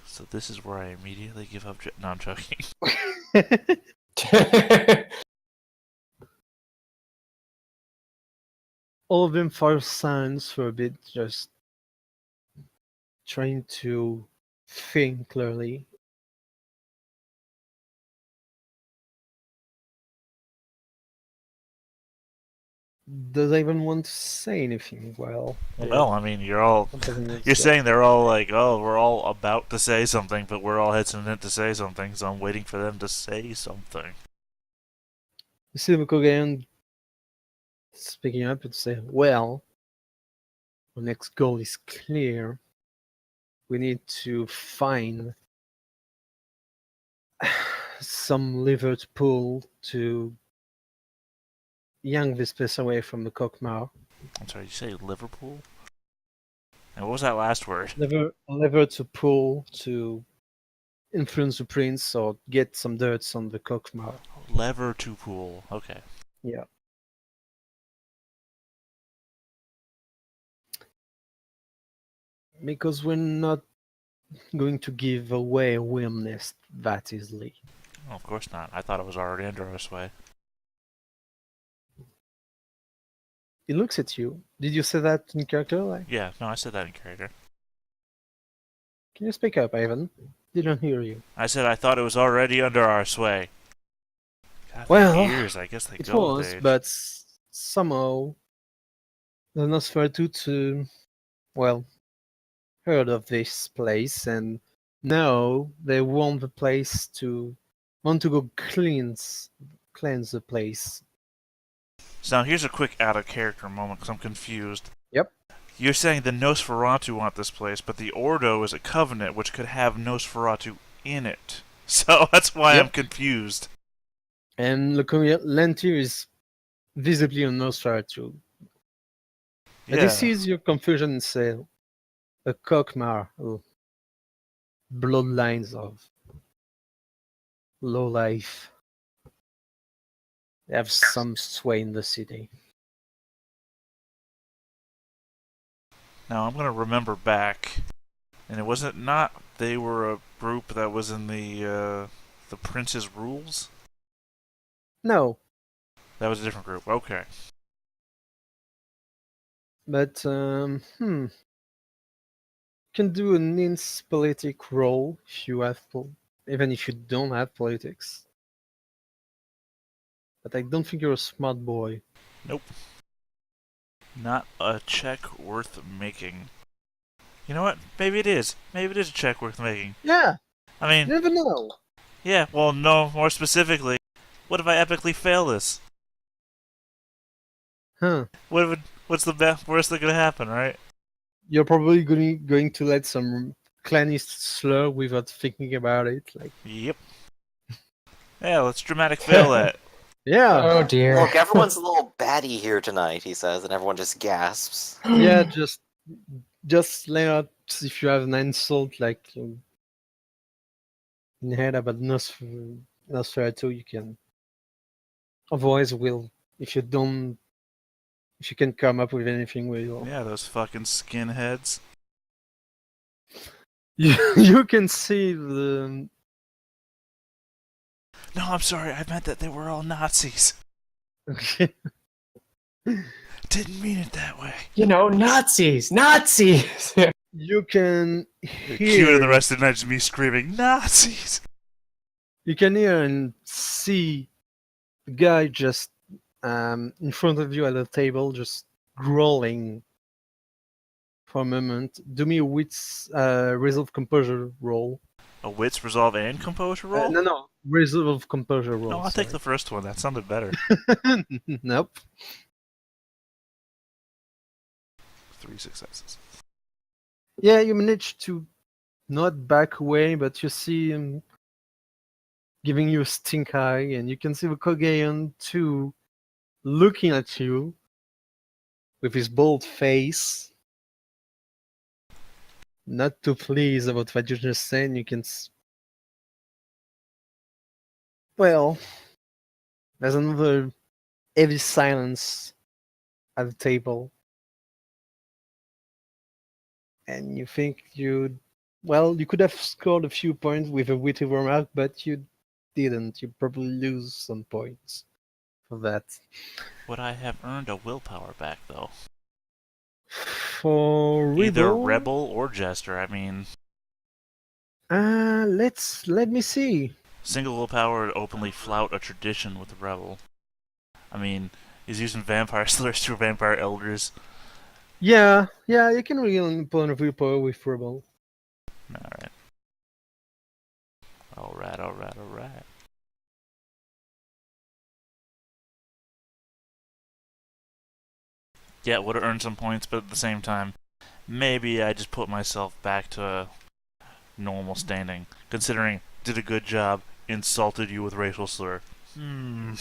So this is where I immediately give up No, I'm joking. All of them for silence for a bit, just trying to think clearly. does anyone want to say anything? Well, Well, I mean, you're saying they're all like, oh, we're all about to say something, but we're all hesitant to say something, so I'm waiting for them to say something. You see the Korean speaking up and say, well, our next goal is clear. We need to find some lever to pull to yank this place away from the Kokmar. I'm sorry, you say Liverpool? And what was that last word? Lever to pull to influence the prince or get some dirt on the Kokmar. Lever to pool. Okay. Yeah. Because we're not going to give away a worm nest that easily. Oh, of course not. I thought it was already under our sway. He looks at you. Did you say that in character? Like, Yeah, no, I said that in character. can you speak up, Ivan? Didn't hear you. I said I thought it was already under our sway. God, Well, the ears, I guess they it go with was, age. but somehow the Nosferatu well, heard of this place and now they want to go cleanse the place. So now here's a quick out-of-character moment, because I'm confused. Yep. You're saying the Nosferatu want this place, but the Ordo is a covenant which could have Nosferatu in it. So that's why Yep. I'm confused. And Lantir is visibly a Nosferatu. Yeah. And this is your confusion and say a Kokmar, bloodlines of low life. They have some sway in the city. Now I'm gonna remember back, and it wasn't not they were a group that was in the Prince's Rules. No, That was a different group. Okay. but can do an ins politic role if you have even if you don't have politics. But I don't think you're a smart boy. Nope. Not a check worth making. You know what? Maybe it is. Maybe it is a check worth making. Yeah, I you mean, never know. yeah, well, no, more specifically, what if I epically fail this? Huh. What's the worst that could happen, right? You're probably going to let some clanist slur without thinking about it. Like, Yep. Yeah, let's dramatic fail that. yeah, Oh dear. Look, everyone's a little batty here tonight, he says, and everyone just gasps. yeah, just lay out if you have an insult like in head about Nosferatu, you can. Otherwise, if you can come up with anything, will. Yeah, those fucking skinheads. You can see the. No, I'm sorry, I meant that they were all Nazis. Didn't mean it that way. You know, Nazis! Nazis! You can Cue to the hear. rest of the night is me screaming, Nazis! You can hear and see the guy just in front of you at the table, just growling for a moment. Do me a wits resolve composure roll. A wits, resolve, and composure roll? No, resolve composure roll. No, I'll take the first one. That sounded better. Nope. 3 successes. Yeah, you managed to not back away, but you see him giving you a stink eye, and you can see the Kogeon too looking at you with his bold face. Not too pleased about what you just said. You can. Well, there's another heavy silence at the table. And you think you could have scored a few points with a witty remark, but you didn't. You probably lose some points for that. Would I have earned a willpower back, though? For Either Rebel, rebel or jester. I mean, let me see. single willpower would openly flout a tradition with the rebel. I mean, He's using vampire slurs to vampire elders. Yeah, you can really put a willpower with Rebel. Alright. Alright. Yeah, would have earned some points, but at the same time, maybe I just put myself back to a normal standing, considering did a good job, insulted you with racial slur. Mm,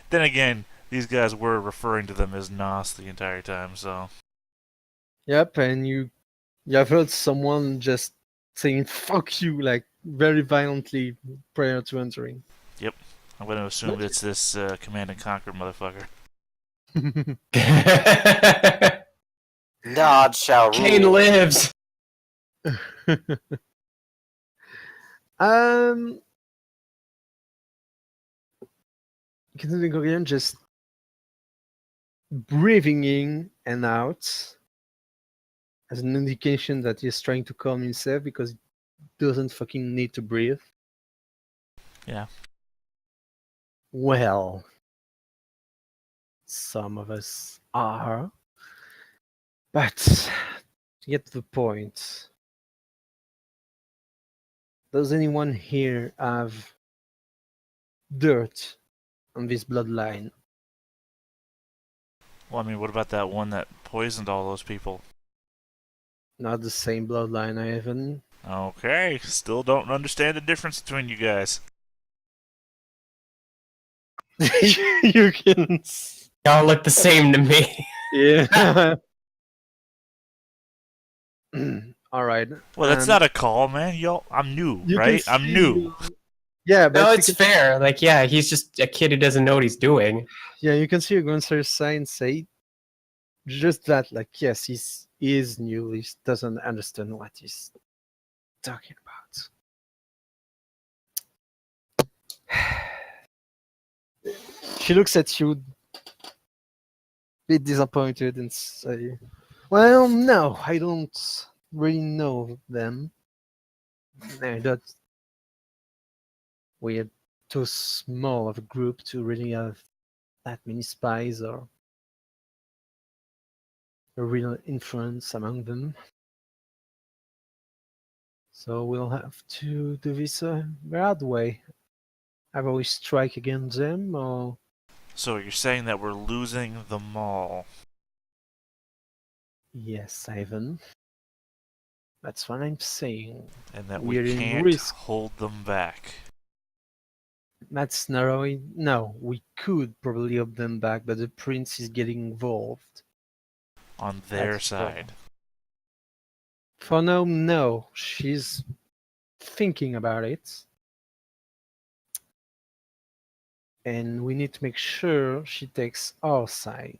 Then again, these guys were referring to them as Nos the entire time, so yep, and you have heard someone just saying "fuck you" like very violently prior to entering. I'm going to assume it's this Command and Conquer motherfucker. Nod shall Kane rule. lives. um, Considering Korean just breathing in and out as an indication that he's trying to calm himself because he doesn't fucking need to breathe. Yeah. Well, some of us are. But to get to the point, does anyone here have dirt on this bloodline? Well, I mean, what about that one that poisoned all those people? Not the same bloodline, Ivan. Okay, still don't understand the difference between you guys. You can. Y'all look the same to me. Yeah. All right. Well, that's not a call, man. Y'all, I'm new, You right? can I'm see- new. Yeah, but No, you it's can- fair. Like, yeah, he's just a kid who doesn't know what he's doing. Yeah, you can see a Gunsler's sign say just that. Like, yes, he is new. He doesn't understand what he's talking about. She looks at you, bit disappointed, and say, "Well, no, I don't really know them. No, that we're too small of a group to really have that many spies or a real influence among them. So we'll have to do this the hard way. Either we strike against them, or So you're saying that we're losing the mall. yes, Ivan. That's what I'm saying. And that We're we in can't risk. hold them back. That's narrowing. No, we could probably hold them back, but the prince is getting involved. On their That's the side. problem. For now, no. She's thinking about it. And we need to make sure she takes our side.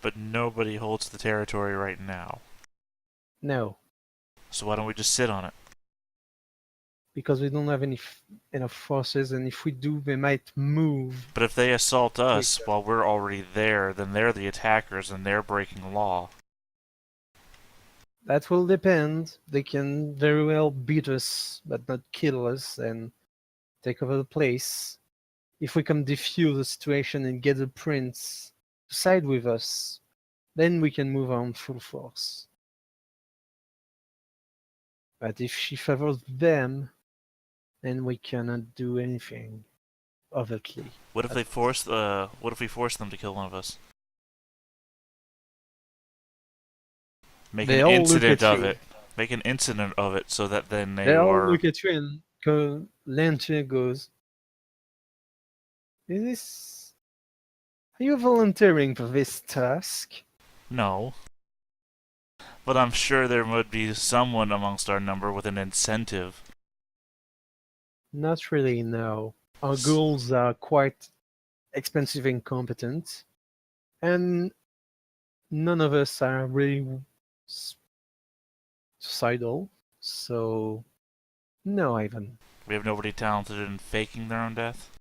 But nobody holds the territory right now. No, So why don't we just sit on it? because we don't have enough forces, and if we do, they might move. But if they assault us Take while we're already there, then they're the attackers and they're breaking law. That will depend. They can very well beat us, but not kill us and take over the place. If we can defuse the situation and get the prince to side with us, then we can move on full force. But if she favors them, then we cannot do anything overtly. What if they force what if we force them to kill one of us? Make They an all look incident at of you. it. Make an incident of it so that then They all are look at you and Lantern goes, "Is this? Are you volunteering for this task?" no. But I'm sure there would be someone amongst our number with an incentive. Not really, no. Our goals are quite expensive and competent, and none of us are really suicidal, so no, Ivan. We have nobody talented in faking their own death.